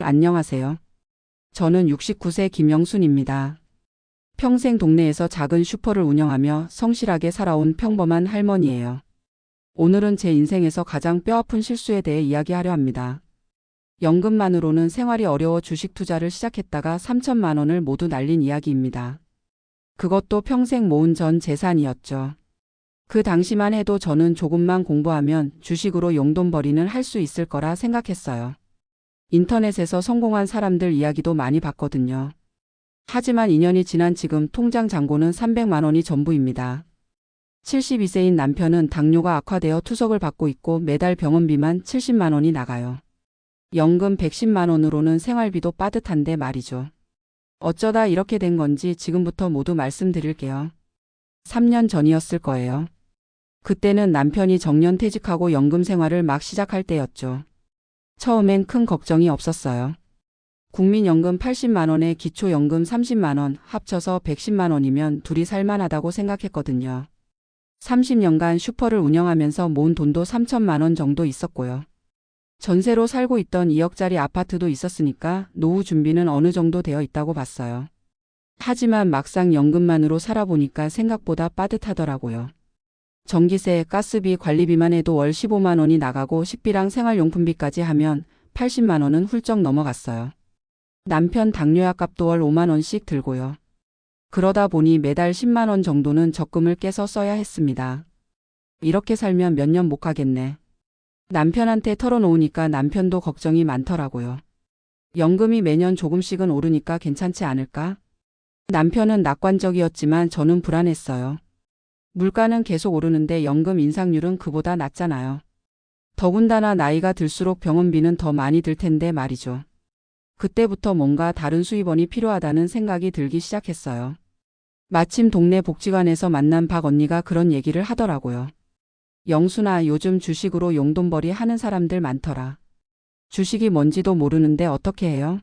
안녕하세요. 저는 69세 김영순입니다. 평생 동네에서 작은 슈퍼를 운영하며 성실하게 살아온 평범한 할머니예요. 오늘은 제 인생에서 가장 뼈아픈 실수에 대해 이야기하려 합니다. 연금만으로는 생활이 어려워 주식 투자를 시작했다가 3천만 원을 모두 날린 이야기입니다. 그것도 평생 모은 전 재산이었죠. 그 당시만 해도 저는 조금만 공부하면 주식으로 용돈벌이는 할 수 있을 거라 생각했어요. 인터넷에서 성공한 사람들 이야기도 많이 봤거든요. 하지만 2년이 지난 지금 통장 잔고는 300만 원이 전부입니다. 72세인 남편은 당뇨가 악화되어 투석을 받고 있고 매달 병원비만 70만 원이 나가요. 연금 110만 원으로는 생활비도 빠듯한데 말이죠. 어쩌다 이렇게 된 건지 지금부터 모두 말씀드릴게요. 3년 전이었을 거예요. 그때는 남편이 정년퇴직하고 연금 생활을 막 시작할 때였죠. 처음엔 큰 걱정이 없었어요. 국민연금 80만 원에 기초연금 30만 원 합쳐서 110만 원이면 둘이 살만하다고 생각했거든요. 30년간 슈퍼를 운영하면서 모은 돈도 3천만 원 정도 있었고요. 전세로 살고 있던 2억짜리 아파트도 있었으니까 노후 준비는 어느 정도 되어 있다고 봤어요. 하지만 막상 연금만으로 살아보니까 생각보다 빠듯하더라고요. 전기세, 가스비, 관리비만 해도 월 15만 원이 나가고 식비랑 생활용품비까지 하면 80만 원은 훌쩍 넘어갔어요. 남편 당뇨약 값도 월 5만 원씩 들고요. 그러다 보니 매달 10만 원 정도는 적금을 깨서 써야 했습니다. 이렇게 살면 몇 년 못 가겠네. 남편한테 털어놓으니까 남편도 걱정이 많더라고요. 연금이 매년 조금씩은 오르니까 괜찮지 않을까? 남편은 낙관적이었지만 저는 불안했어요. 물가는 계속 오르는데 연금 인상률은 그보다 낮잖아요. 더군다나 나이가 들수록 병원비는 더 많이 들 텐데 말이죠. 그때부터 뭔가 다른 수입원이 필요하다는 생각이 들기 시작했어요. 마침 동네 복지관에서 만난 박 언니가 그런 얘기를 하더라고요. 영순아, 요즘 주식으로 용돈벌이 하는 사람들 많더라. 주식이 뭔지도 모르는데 어떻게 해요?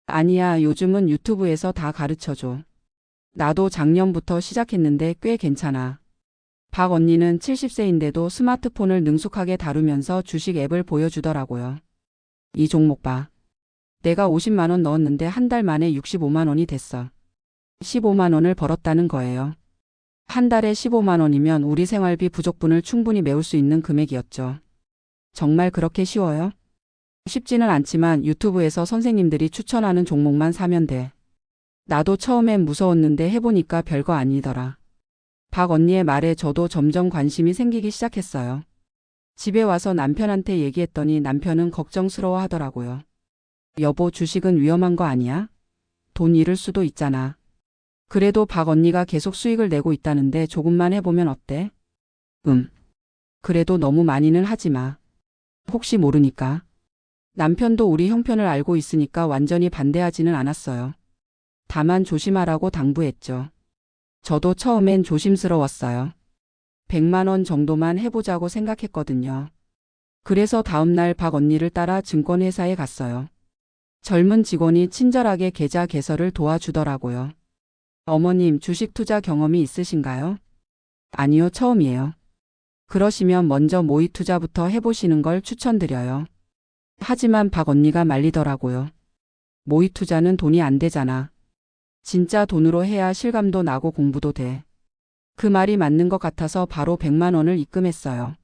아니야, 요즘은 유튜브에서 다 가르쳐줘. 나도 작년부터 시작했는데 꽤 괜찮아. 박 언니는 70세인데도 스마트폰을 능숙하게 다루면서 주식 앱을 보여주더라고요. 이 종목 봐. 내가 50만 원 넣었는데 한 달 만에 65만 원이 됐어. 15만 원을 벌었다는 거예요. 한 달에 15만 원이면 우리 생활비 부족분을 충분히 메울 수 있는 금액이었죠. 정말 그렇게 쉬워요? 쉽지는 않지만 유튜브에서 선생님들이 추천하는 종목만 사면 돼. 나도 처음엔 무서웠는데 해보니까 별거 아니더라. 박 언니의 말에 저도 점점 관심이 생기기 시작했어요. 집에 와서 남편한테 얘기했더니 남편은 걱정스러워 하더라고요. 여보, 주식은 위험한 거 아니야? 돈 잃을 수도 있잖아. 그래도 박 언니가 계속 수익을 내고 있다는데 조금만 해보면 어때? 그래도 너무 많이는 하지 마. 혹시 모르니까. 남편도 우리 형편을 알고 있으니까 완전히 반대하지는 않았어요. 다만 조심하라고 당부했죠. 저도 처음엔 조심스러웠어요. 100만 원 정도만 해보자고 생각했거든요. 그래서 다음날 박 언니를 따라 증권회사에 갔어요. 젊은 직원이 친절하게 계좌 개설을 도와주더라고요. 어머님, 주식 투자 경험이 있으신가요? 아니요, 처음이에요. 그러시면 먼저 모의 투자부터 해보시는 걸 추천드려요. 하지만 박 언니가 말리더라고요. 모의 투자는 돈이 안 되잖아. 진짜 돈으로 해야 실감도 나고 공부도 돼. 그 말이 맞는 것 같아서 바로 100만 원을 입금했어요.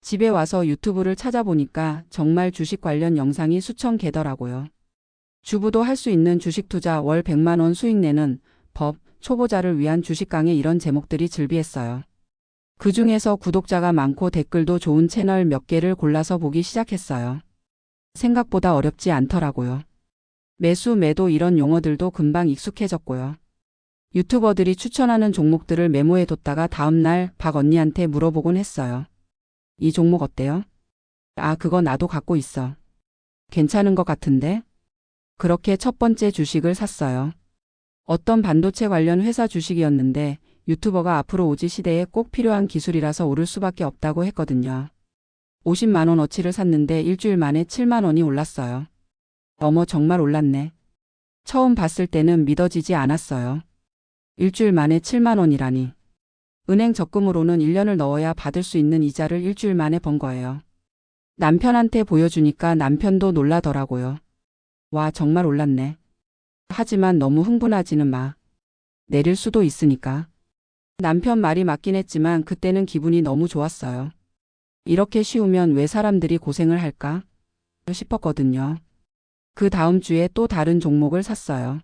집에 와서 유튜브를 찾아보니까 정말 주식 관련 영상이 수천 개더라고요. 주부도 할 수 있는 주식 투자 월 100만 원 수익 내는 법, 초보자를 위한 주식 강의 이런 제목들이 즐비했어요. 그 중에서 구독자가 많고 댓글도 좋은 채널 몇 개를 골라서 보기 시작했어요. 생각보다 어렵지 않더라고요. 매수, 매도 이런 용어들도 금방 익숙해졌고요. 유튜버들이 추천하는 종목들을 메모해뒀다가 다음날 박 언니한테 물어보곤 했어요. 이 종목 어때요? 아, 그거 나도 갖고 있어. 괜찮은 것 같은데? 그렇게 첫 번째 주식을 샀어요. 어떤 반도체 관련 회사 주식이었는데 유튜버가 앞으로 오지 시대에 꼭 필요한 기술이라서 오를 수밖에 없다고 했거든요. 50만 원어치를 샀는데 일주일 만에 7만 원이 올랐어요. 어머, 정말 올랐네. 처음 봤을 때는 믿어지지 않았어요. 일주일 만에 7만 원이라니. 은행 적금으로는 1년을 넣어야 받을 수 있는 이자를 일주일 만에 번 거예요. 남편한테 보여주니까 남편도 놀라더라고요. 와, 정말 올랐네. 하지만 너무 흥분하지는 마. 내릴 수도 있으니까. 남편 말이 맞긴 했지만 그때는 기분이 너무 좋았어요. 이렇게 쉬우면 왜 사람들이 고생을 할까 싶었거든요. 그 다음 주에 또 다른 종목을 샀어요.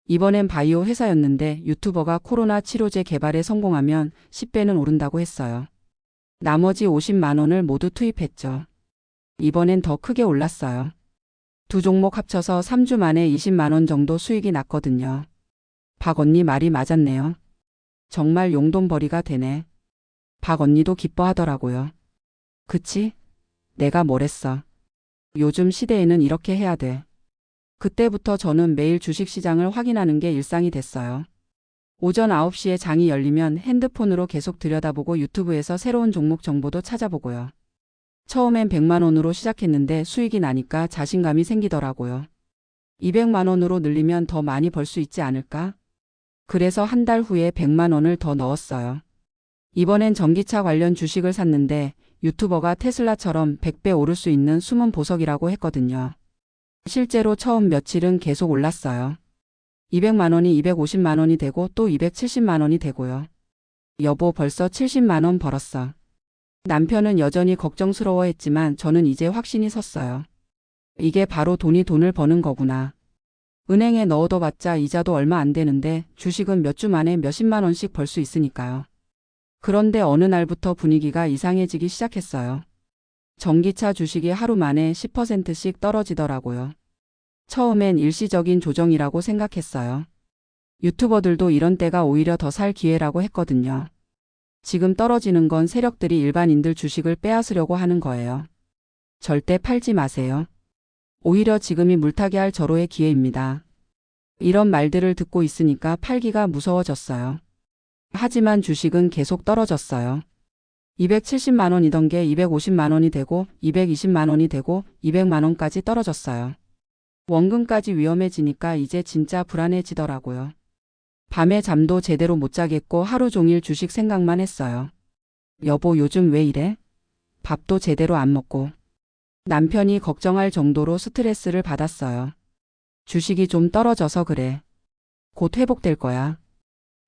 이번엔 바이오 회사였는데 유튜버가 코로나 치료제 개발에 성공하면 10배는 오른다고 했어요. 나머지 50만 원을 모두 투입했죠. 이번엔 더 크게 올랐어요. 두 종목 합쳐서 3주 만에 20만 원 정도 수익이 났거든요. 박 언니 말이 맞았네요. 정말 용돈벌이가 되네. 박 언니도 기뻐하더라고요. 그치? 내가 뭘 했어. 요즘 시대에는 이렇게 해야 돼. 그때부터 저는 매일 주식시장을 확인하는 게 일상이 됐어요. 오전 9시에 장이 열리면 핸드폰으로 계속 들여다보고 유튜브에서 새로운 종목 정보도 찾아보고요. 처음엔 100만 원으로 시작했는데 수익이 나니까 자신감이 생기더라고요. 200만 원으로 늘리면 더 많이 벌 수 있지 않을까? 그래서 한 달 후에 100만 원을 더 넣었어요. 이번엔 전기차 관련 주식을 샀는데 유튜버가 테슬라처럼 100배 오를 수 있는 숨은 보석이라고 했거든요. 실제로 처음 며칠은 계속 올랐어요. 200만 원이 250만 원이 되고 또 270만 원이 되고요. 여보, 벌써 70만 원 벌었어. 남편은 여전히 걱정스러워했지만 저는 이제 확신이 섰어요. 이게 바로 돈이 돈을 버는 거구나. 은행에 넣어둬봤자 이자도 얼마 안 되는데 주식은 몇 주 만에 몇십만 원씩 벌 수 있으니까요. 그런데 어느 날부터 분위기가 이상해지기 시작했어요. 전기차 주식이 하루 만에 10%씩 떨어지더라고요. 처음엔 일시적인 조정이라고 생각했어요. 유튜버들도 이런 때가 오히려 더 살 기회라고 했거든요. 지금 떨어지는 건 세력들이 일반인들 주식을 빼앗으려고 하는 거예요. 절대 팔지 마세요. 오히려 지금이 물타기 할 절호의 기회입니다. 이런 말들을 듣고 있으니까 팔기가 무서워졌어요. 하지만 주식은 계속 떨어졌어요. 270만 원이던 게 250만 원이 되고 220만 원이 되고 200만 원까지 떨어졌어요. 원금까지 위험해지니까 이제 진짜 불안해지더라고요. 밤에 잠도 제대로 못 자겠고 하루 종일 주식 생각만 했어요. 여보, 요즘 왜 이래? 밥도 제대로 안 먹고. 남편이 걱정할 정도로 스트레스를 받았어요. 주식이 좀 떨어져서 그래. 곧 회복될 거야.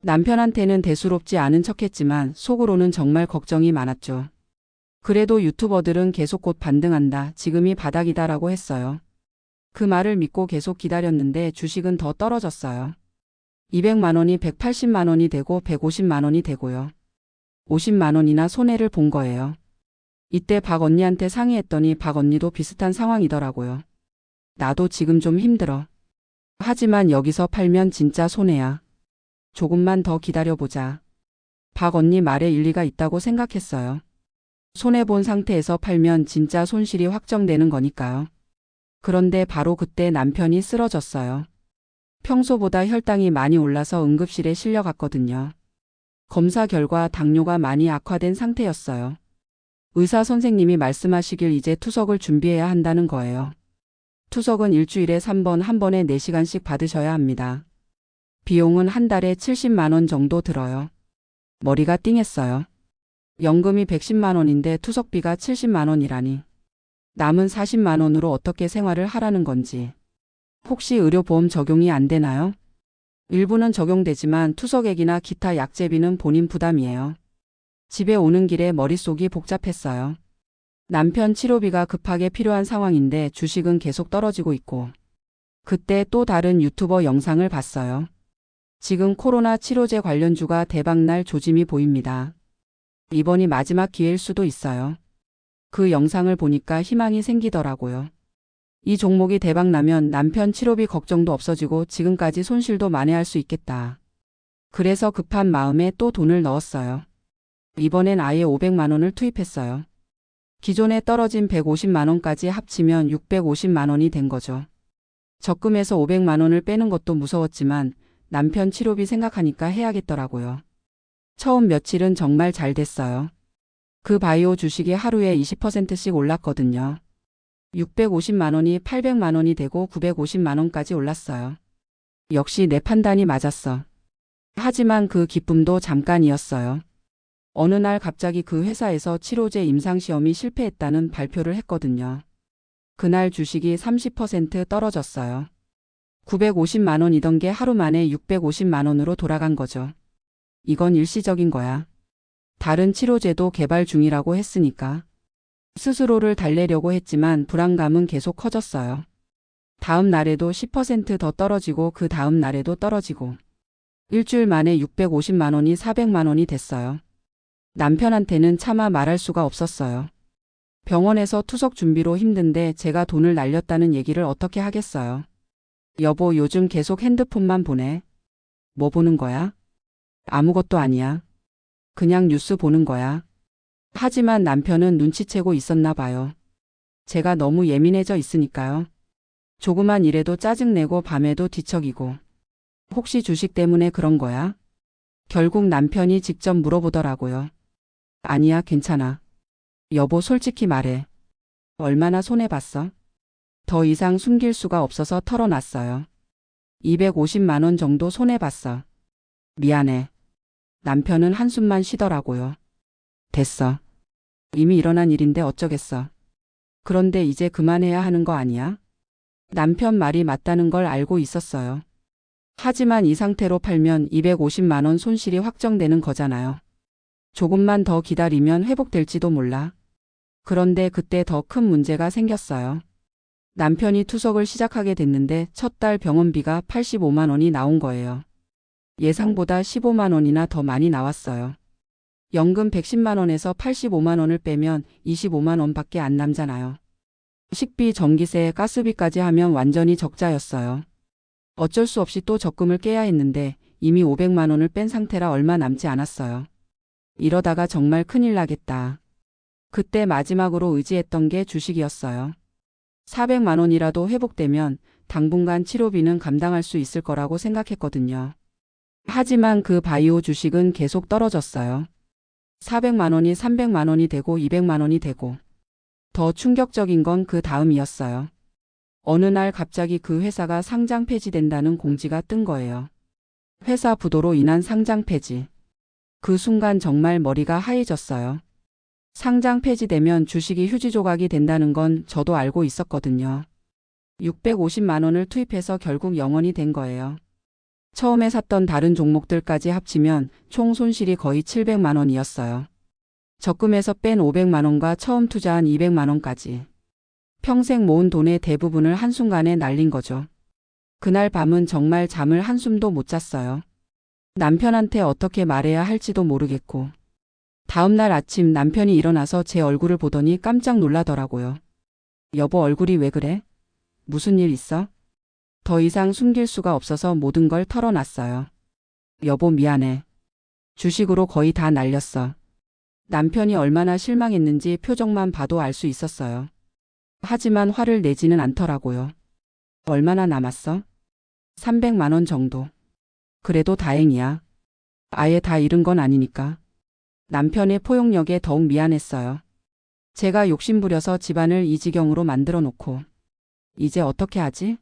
남편한테는 대수롭지 않은 척했지만 속으로는 정말 걱정이 많았죠. 그래도 유튜버들은 계속 곧 반등한다, 지금이 바닥이다라고 했어요. 그 말을 믿고 계속 기다렸는데 주식은 더 떨어졌어요. 200만 원이 180만 원이 되고 150만 원이 되고요. 50만 원이나 손해를 본 거예요. 이때 박 언니한테 상의했더니 박 언니도 비슷한 상황이더라고요. 나도 지금 좀 힘들어. 하지만 여기서 팔면 진짜 손해야. 조금만 더 기다려보자. 박 언니 말에 일리가 있다고 생각했어요. 손해본 상태에서 팔면 진짜 손실이 확정되는 거니까요. 그런데 바로 그때 남편이 쓰러졌어요. 평소보다 혈당이 많이 올라서 응급실에 실려갔거든요. 검사 결과 당뇨가 많이 악화된 상태였어요. 의사 선생님이 말씀하시길 이제 투석을 준비해야 한다는 거예요. 투석은 일주일에 3번, 한 번에 4시간씩 받으셔야 합니다. 비용은 한 달에 70만 원 정도 들어요. 머리가 띵했어요. 연금이 110만 원인데 투석비가 70만 원이라니. 남은 40만 원으로 어떻게 생활을 하라는 건지. 혹시 의료보험 적용이 안 되나요? 일부는 적용되지만 투석액이나 기타 약제비는 본인 부담이에요. 집에 오는 길에 머릿속이 복잡했어요. 남편 치료비가 급하게 필요한 상황인데 주식은 계속 떨어지고 있고. 그때 또 다른 유튜버 영상을 봤어요. 지금 코로나 치료제 관련주가 대박날 조짐이 보입니다. 이번이 마지막 기회일 수도 있어요. 그 영상을 보니까 희망이 생기더라고요. 이 종목이 대박나면 남편 치료비 걱정도 없어지고 지금까지 손실도 만회할 수 있겠다. 그래서 급한 마음에 또 돈을 넣었어요. 이번엔 아예 500만 원을 투입했어요. 기존에 떨어진 150만 원까지 합치면 650만 원이 된 거죠. 적금에서 500만 원을 빼는 것도 무서웠지만 남편 치료비 생각하니까 해야겠더라고요. 처음 며칠은 정말 잘 됐어요. 그 바이오 주식이 하루에 20%씩 올랐거든요. 650만 원이 800만 원이 되고 950만 원까지 올랐어요. 역시 내 판단이 맞았어. 하지만 그 기쁨도 잠깐이었어요. 어느 날 갑자기 그 회사에서 치료제 임상시험이 실패했다는 발표를 했거든요. 그날 주식이 30% 떨어졌어요. 950만 원이던 게 하루 만에 650만 원으로 돌아간 거죠. 이건 일시적인 거야. 다른 치료제도 개발 중이라고 했으니까. 스스로를 달래려고 했지만 불안감은 계속 커졌어요. 다음 날에도 10%더 떨어지고 그 다음 날에도 떨어지고. 일주일 만에 650만 원이 400만 원이 됐어요. 남편한테는 차마 말할 수가 없었어요. 병원에서 투석 준비로 힘든데 제가 돈을 날렸다는 얘기를 어떻게 하겠어요. 여보, 요즘 계속 핸드폰만 보네. 뭐 보는 거야? 아무것도 아니야. 그냥 뉴스 보는 거야. 하지만 남편은 눈치채고 있었나 봐요. 제가 너무 예민해져 있으니까요. 조그만 일에도 짜증내고 밤에도 뒤척이고. 혹시 주식 때문에 그런 거야? 결국 남편이 직접 물어보더라고요. 아니야, 괜찮아. 여보, 솔직히 말해. 얼마나 손해봤어? 더 이상 숨길 수가 없어서 털어놨어요. 250만 원 정도 손해봤어. 미안해. 남편은 한숨만 쉬더라고요. 됐어. 이미 일어난 일인데 어쩌겠어. 그런데 이제 그만해야 하는 거 아니야? 남편 말이 맞다는 걸 알고 있었어요. 하지만 이 상태로 팔면 250만 원 손실이 확정되는 거잖아요. 조금만 더 기다리면 회복될지도 몰라. 그런데 그때 더 큰 문제가 생겼어요. 남편이 투석을 시작하게 됐는데 첫 달 병원비가 85만 원이 나온 거예요. 예상보다 15만 원이나 더 많이 나왔어요. 연금 110만 원에서 85만 원을 빼면 25만 원밖에 안 남잖아요. 식비, 전기세, 가스비까지 하면 완전히 적자였어요. 어쩔 수 없이 또 적금을 깨야 했는데 이미 500만 원을 뺀 상태라 얼마 남지 않았어요. 이러다가 정말 큰일 나겠다. 그때 마지막으로 의지했던 게 주식이었어요. 400만 원이라도 회복되면 당분간 치료비는 감당할 수 있을 거라고 생각했거든요. 하지만 그 바이오 주식은 계속 떨어졌어요. 400만 원이 300만 원이 되고 200만 원이 되고. 더 충격적인 건 그 다음이었어요. 어느 날 갑자기 그 회사가 상장 폐지된다는 공지가 뜬 거예요. 회사 부도로 인한 상장 폐지. 그 순간 정말 머리가 하얘졌어요. 상장 폐지되면 주식이 휴지 조각이 된다는 건 저도 알고 있었거든요. 650만 원을 투입해서 결국 0원이 된 거예요. 처음에 샀던 다른 종목들까지 합치면 총 손실이 거의 700만 원이었어요. 적금에서 뺀 500만 원과 처음 투자한 200만 원까지. 평생 모은 돈의 대부분을 한순간에 날린 거죠. 그날 밤은 정말 잠을 한숨도 못 잤어요. 남편한테 어떻게 말해야 할지도 모르겠고. 다음날 아침 남편이 일어나서 제 얼굴을 보더니 깜짝 놀라더라고요. 여보, 얼굴이 왜 그래? 무슨 일 있어? 더 이상 숨길 수가 없어서 모든 걸 털어놨어요. 여보, 미안해. 주식으로 거의 다 날렸어. 남편이 얼마나 실망했는지 표정만 봐도 알 수 있었어요. 하지만 화를 내지는 않더라고요. 얼마나 남았어? 300만 원 정도. 그래도 다행이야. 아예 다 잃은 건 아니니까. 남편의 포용력에 더욱 미안했어요. 제가 욕심부려서 집안을 이 지경으로 만들어 놓고. 이제 어떻게 하지?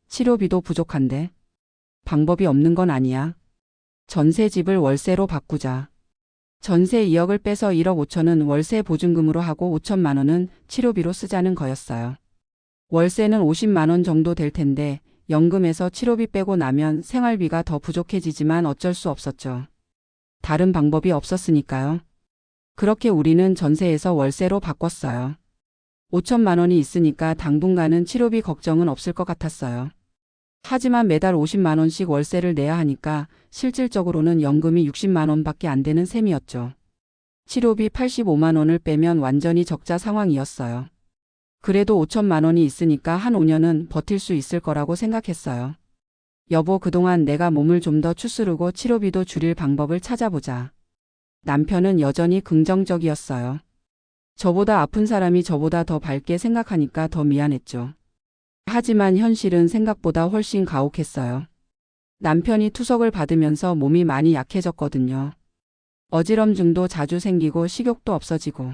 치료비도 부족한데. 방법이 없는 건 아니야. 전세 집을 월세로 바꾸자. 전세 2억을 빼서 1억 5천은 월세 보증금으로 하고 5천만 원은 치료비로 쓰자는 거였어요. 월세는 50만 원 정도 될 텐데 연금에서 치료비 빼고 나면 생활비가 더 부족해지지만 어쩔 수 없었죠. 다른 방법이 없었으니까요. 그렇게 우리는 전세에서 월세로 바꿨어요. 5천만 원이 있으니까 당분간은 치료비 걱정은 없을 것 같았어요. 하지만 매달 50만 원씩 월세를 내야 하니까 실질적으로는 연금이 60만 원밖에 안 되는 셈이었죠. 치료비 85만 원을 빼면 완전히 적자 상황이었어요. 그래도 5천만 원이 있으니까 한 5년은 버틸 수 있을 거라고 생각했어요. 여보, 그동안 내가 몸을 좀 더 추스르고 치료비도 줄일 방법을 찾아보자. 남편은 여전히 긍정적이었어요. 저보다 아픈 사람이 저보다 더 밝게 생각하니까 더 미안했죠. 하지만 현실은 생각보다 훨씬 가혹했어요. 남편이 투석을 받으면서 몸이 많이 약해졌거든요. 어지럼증도 자주 생기고 식욕도 없어지고.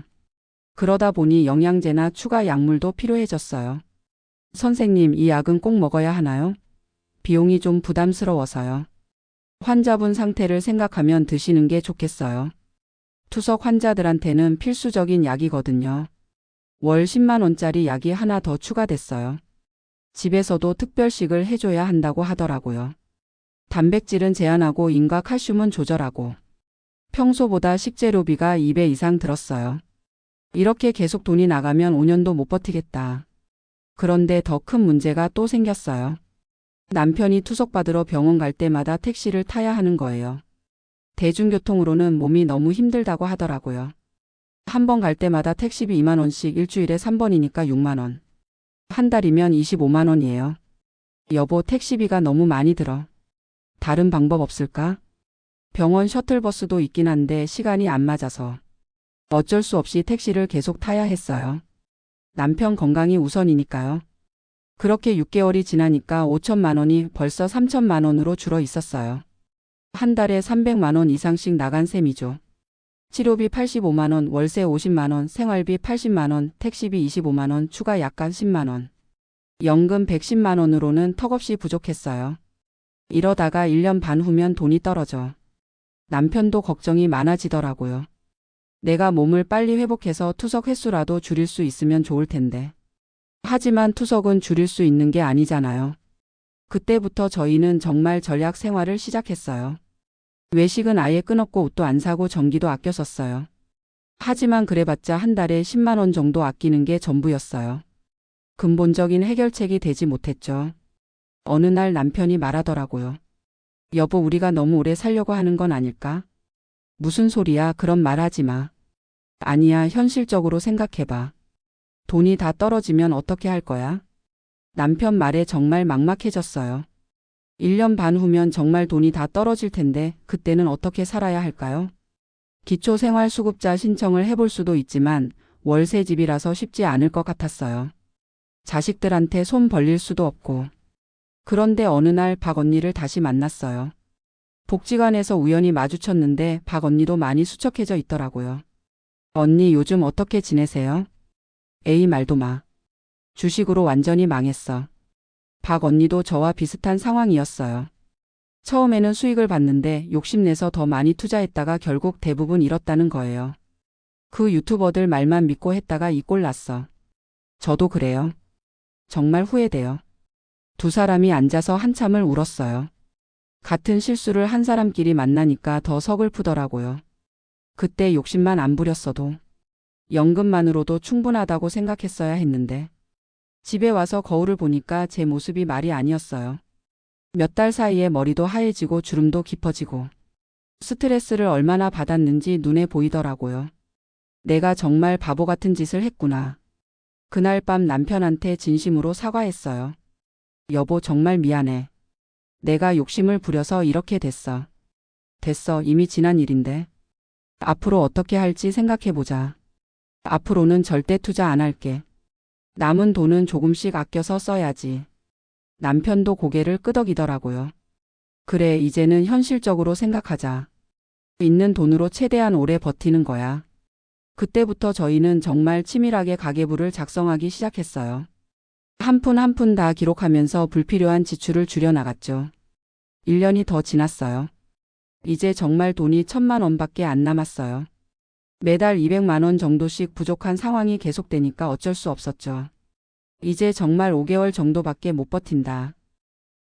그러다 보니 영양제나 추가 약물도 필요해졌어요. 선생님, 이 약은 꼭 먹어야 하나요? 비용이 좀 부담스러워서요. 환자분 상태를 생각하면 드시는 게 좋겠어요. 투석 환자들한테는 필수적인 약이거든요. 월 10만 원짜리 약이 하나 더 추가됐어요. 집에서도 특별식을 해줘야 한다고 하더라고요. 단백질은 제한하고 인과 칼슘은 조절하고. 평소보다 식재료비가 2배 이상 들었어요. 이렇게 계속 돈이 나가면 5년도 못 버티겠다. 그런데 더 큰 문제가 또 생겼어요. 남편이 투석받으러 병원 갈 때마다 택시를 타야 하는 거예요. 대중교통으로는 몸이 너무 힘들다고 하더라고요. 한 번 갈 때마다 택시비 2만 원씩 일주일에 3번이니까 6만 원. 한 달이면 25만 원이에요. 여보, 택시비가 너무 많이 들어. 다른 방법 없을까? 병원 셔틀버스도 있긴 한데 시간이 안 맞아서. 어쩔 수 없이 택시를 계속 타야 했어요. 남편 건강이 우선이니까요. 그렇게 6개월이 지나니까 5천만 원이 벌써 3천만 원으로 줄어 있었어요. 한 달에 300만 원 이상씩 나간 셈이죠. 치료비 85만 원, 월세 50만 원, 생활비 80만 원, 택시비 25만 원, 추가 약간 10만 원. 연금 110만 원으로는 턱없이 부족했어요. 이러다가 1년 반 후면 돈이 떨어져. 남편도 걱정이 많아지더라고요. 내가 몸을 빨리 회복해서 투석 횟수라도 줄일 수 있으면 좋을 텐데. 하지만 투석은 줄일 수 있는 게 아니잖아요. 그때부터 저희는 정말 전략 생활을 시작했어요. 외식은 아예 끊었고 옷도 안 사고 전기도 아껴 썼어요. 하지만 그래봤자 한 달에 10만 원 정도 아끼는 게 전부였어요. 근본적인 해결책이 되지 못했죠. 어느 날 남편이 말하더라고요. 여보, 우리가 너무 오래 살려고 하는 건 아닐까? 무슨 소리야, 그런 말 하지 마. 아니야, 현실적으로 생각해봐. 돈이 다 떨어지면 어떻게 할 거야? 남편 말에 정말 막막해졌어요. 1년 반 후면 정말 돈이 다 떨어질 텐데 그때는 어떻게 살아야 할까요? 기초생활수급자 신청을 해볼 수도 있지만 월세 집이라서 쉽지 않을 것 같았어요. 자식들한테 손 벌릴 수도 없고. 그런데 어느 날 박 언니를 다시 만났어요. 복지관에서 우연히 마주쳤는데 박 언니도 많이 수척해져 있더라고요. 언니, 요즘 어떻게 지내세요? 에이, 말도 마. 주식으로 완전히 망했어. 박 언니도 저와 비슷한 상황이었어요. 처음에는 수익을 봤는데 욕심내서 더 많이 투자했다가 결국 대부분 잃었다는 거예요. 그 유튜버들 말만 믿고 했다가 이 꼴 났어. 저도 그래요. 정말 후회돼요. 두 사람이 앉아서 한참을 울었어요. 같은 실수를 한 사람끼리 만나니까 더 서글프더라고요. 그때 욕심만 안 부렸어도 연금만으로도 충분하다고 생각했어야 했는데. 집에 와서 거울을 보니까 제 모습이 말이 아니었어요. 몇 달 사이에 머리도 하얘지고 주름도 깊어지고 스트레스를 얼마나 받았는지 눈에 보이더라고요. 내가 정말 바보 같은 짓을 했구나. 그날 밤 남편한테 진심으로 사과했어요. 여보, 정말 미안해. 내가 욕심을 부려서 이렇게 됐어. 됐어, 이미 지난 일인데. 앞으로 어떻게 할지 생각해보자. 앞으로는 절대 투자 안 할게. 남은 돈은 조금씩 아껴서 써야지. 남편도 고개를 끄덕이더라고요. 그래, 이제는 현실적으로 생각하자. 있는 돈으로 최대한 오래 버티는 거야. 그때부터 저희는 정말 치밀하게 가계부를 작성하기 시작했어요. 한 푼 한 푼 다 기록하면서 불필요한 지출을 줄여나갔죠. 1년이 더 지났어요. 이제 정말 돈이 1,000만 원밖에 안 남았어요. 매달 200만 원 정도씩 부족한 상황이 계속되니까 어쩔 수 없었죠. 이제 정말 5개월 정도밖에 못 버틴다.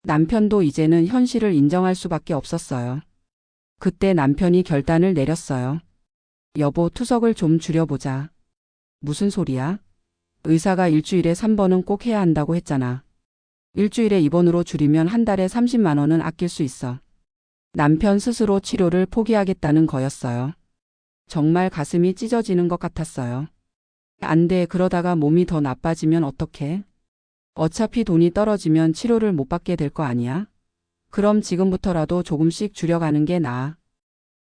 남편도 이제는 현실을 인정할 수밖에 없었어요. 그때 남편이 결단을 내렸어요. 여보, 투석을 좀 줄여보자. 무슨 소리야? 의사가 일주일에 3번은 꼭 해야 한다고 했잖아. 일주일에 2번으로 줄이면 한 달에 30만 원은 아낄 수 있어. 남편 스스로 치료를 포기하겠다는 거였어요. 정말 가슴이 찢어지는 것 같았어요. 안 돼, 그러다가 몸이 더 나빠지면 어떡해? 어차피 돈이 떨어지면 치료를 못 받게 될 거 아니야? 그럼 지금부터라도 조금씩 줄여가는 게 나아.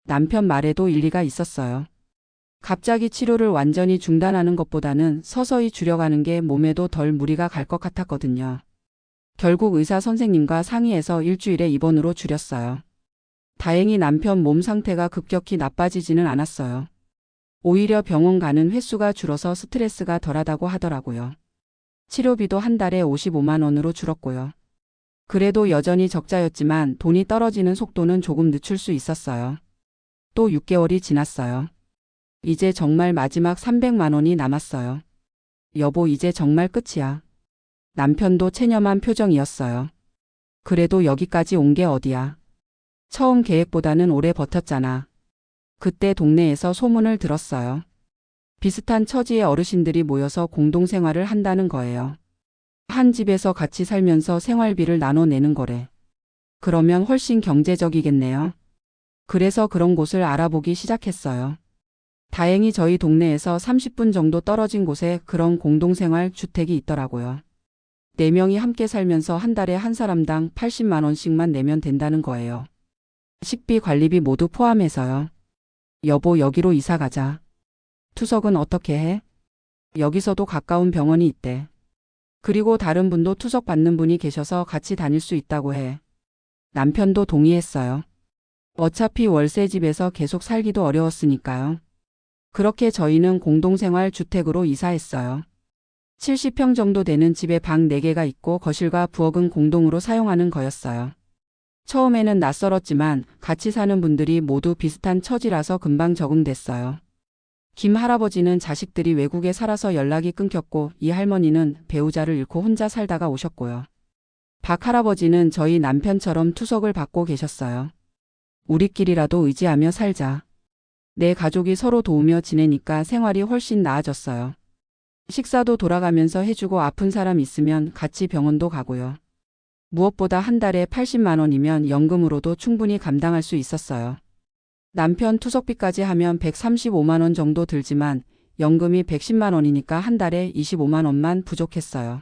남편 말에도 일리가 있었어요. 갑자기 치료를 완전히 중단하는 것보다는 서서히 줄여가는 게 몸에도 덜 무리가 갈 것 같았거든요. 결국 의사 선생님과 상의해서 일주일에 2번으로 줄였어요. 다행히 남편 몸 상태가 급격히 나빠지지는 않았어요. 오히려 병원 가는 횟수가 줄어서 스트레스가 덜하다고 하더라고요. 치료비도 한 달에 55만 원으로 줄었고요. 그래도 여전히 적자였지만 돈이 떨어지는 속도는 조금 늦출 수 있었어요. 또 6개월이 지났어요. 이제 정말 마지막 300만 원이 남았어요. 여보, 이제 정말 끝이야. 남편도 체념한 표정이었어요. 그래도 여기까지 온 게 어디야. 처음 계획보다는 오래 버텼잖아. 그때 동네에서 소문을 들었어요. 비슷한 처지의 어르신들이 모여서 공동생활을 한다는 거예요. 한 집에서 같이 살면서 생활비를 나눠내는 거래. 그러면 훨씬 경제적이겠네요. 그래서 그런 곳을 알아보기 시작했어요. 다행히 저희 동네에서 30분 정도 떨어진 곳에 그런 공동생활 주택이 있더라고요. 4명이 함께 살면서 한 달에 한 사람당 80만 원씩만 내면 된다는 거예요. 식비, 관리비 모두 포함해서요. 여보, 여기로 이사 가자. 투석은 어떻게 해? 여기서도 가까운 병원이 있대. 그리고 다른 분도 투석 받는 분이 계셔서 같이 다닐 수 있다고 해. 남편도 동의했어요. 어차피 월세집에서 계속 살기도 어려웠으니까요. 그렇게 저희는 공동생활 주택으로 이사했어요. 70평 정도 되는 집에 방 4개가 있고 거실과 부엌은 공동으로 사용하는 거였어요. 처음에는 낯설었지만 같이 사는 분들이 모두 비슷한 처지라서 금방 적응됐어요. 김 할아버지는 자식들이 외국에 살아서 연락이 끊겼고 이 할머니는 배우자를 잃고 혼자 살다가 오셨고요. 박 할아버지는 저희 남편처럼 투석을 받고 계셨어요. 우리끼리라도 의지하며 살자. 내 가족이 서로 도우며 지내니까 생활이 훨씬 나아졌어요. 식사도 돌아가면서 해주고 아픈 사람 있으면 같이 병원도 가고요. 무엇보다 한 달에 80만 원이면 연금으로도 충분히 감당할 수 있었어요. 남편 투석비까지 하면 135만 원 정도 들지만 연금이 110만 원이니까 한 달에 25만 원만 부족했어요.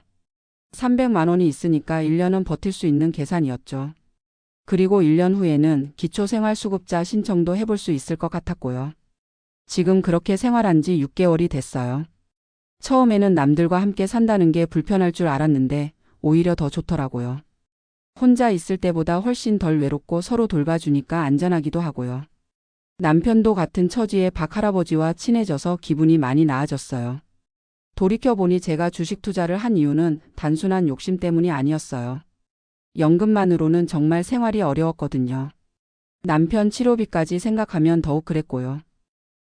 300만 원이 있으니까 1년은 버틸 수 있는 계산이었죠. 그리고 1년 후에는 기초생활수급자 신청도 해볼 수 있을 것 같았고요. 지금 그렇게 생활한 지 6개월이 됐어요. 처음에는 남들과 함께 산다는 게 불편할 줄 알았는데 오히려 더 좋더라고요. 혼자 있을 때보다 훨씬 덜 외롭고 서로 돌봐주니까 안전하기도 하고요. 남편도 같은 처지의 박 할아버지와 친해져서 기분이 많이 나아졌어요. 돌이켜보니 제가 주식 투자를 한 이유는 단순한 욕심 때문이 아니었어요. 연금만으로는 정말 생활이 어려웠거든요. 남편 치료비까지 생각하면 더욱 그랬고요.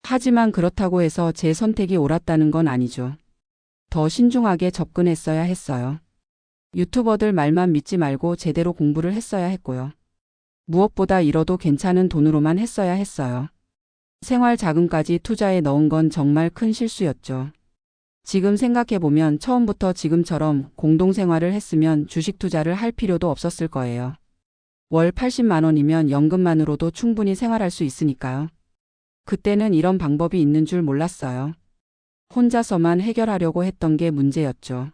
하지만 그렇다고 해서 제 선택이 옳았다는 건 아니죠. 더 신중하게 접근했어야 했어요. 유튜버들 말만 믿지 말고 제대로 공부를 했어야 했고요. 무엇보다 잃어도 괜찮은 돈으로만 했어야 했어요. 생활 자금까지 투자에 넣은 건 정말 큰 실수였죠. 지금 생각해보면 처음부터 지금처럼 공동생활을 했으면 주식 투자를 할 필요도 없었을 거예요. 월 80만 원이면 연금만으로도 충분히 생활할 수 있으니까요. 그때는 이런 방법이 있는 줄 몰랐어요. 혼자서만 해결하려고 했던 게 문제였죠.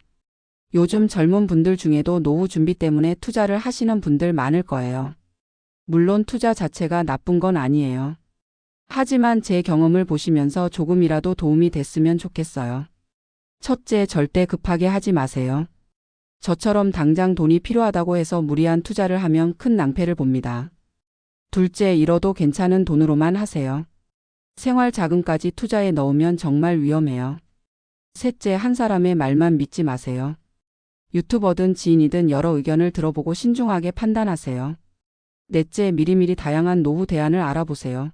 요즘 젊은 분들 중에도 노후 준비 때문에 투자를 하시는 분들 많을 거예요. 물론 투자 자체가 나쁜 건 아니에요. 하지만 제 경험을 보시면서 조금이라도 도움이 됐으면 좋겠어요. 첫째, 절대 급하게 하지 마세요. 저처럼 당장 돈이 필요하다고 해서 무리한 투자를 하면 큰 낭패를 봅니다. 둘째, 잃어도 괜찮은 돈으로만 하세요. 생활 자금까지 투자에 넣으면 정말 위험해요. 셋째, 한 사람의 말만 믿지 마세요. 유튜버든 지인이든 여러 의견을 들어보고 신중하게 판단하세요. 넷째, 미리미리 다양한 노후 대안을 알아보세요.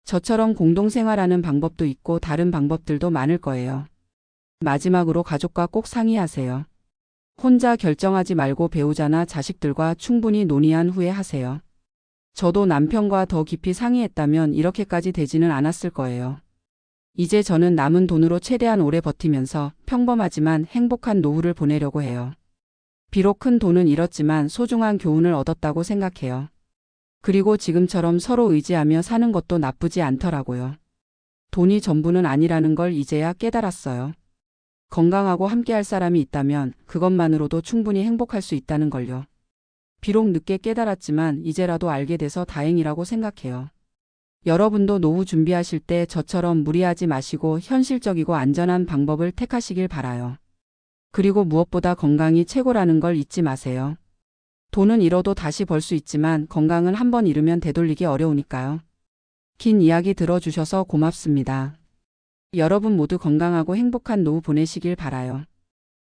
저처럼 공동생활하는 방법도 있고 다른 방법들도 많을 거예요. 마지막으로 가족과 꼭 상의하세요. 혼자 결정하지 말고 배우자나 자식들과 충분히 논의한 후에 하세요. 저도 남편과 더 깊이 상의했다면 이렇게까지 되지는 않았을 거예요. 이제 저는 남은 돈으로 최대한 오래 버티면서 평범하지만 행복한 노후를 보내려고 해요. 비록 큰 돈은 잃었지만 소중한 교훈을 얻었다고 생각해요. 그리고 지금처럼 서로 의지하며 사는 것도 나쁘지 않더라고요. 돈이 전부는 아니라는 걸 이제야 깨달았어요. 건강하고 함께할 사람이 있다면 그것만으로도 충분히 행복할 수 있다는 걸요. 비록 늦게 깨달았지만 이제라도 알게 돼서 다행이라고 생각해요. 여러분도 노후 준비하실 때 저처럼 무리하지 마시고 현실적이고 안전한 방법을 택하시길 바라요. 그리고 무엇보다 건강이 최고라는 걸 잊지 마세요. 돈은 잃어도 다시 벌 수 있지만 건강은 한번 잃으면 되돌리기 어려우니까요. 긴 이야기 들어주셔서 고맙습니다. 여러분 모두 건강하고 행복한 노후 보내시길 바라요.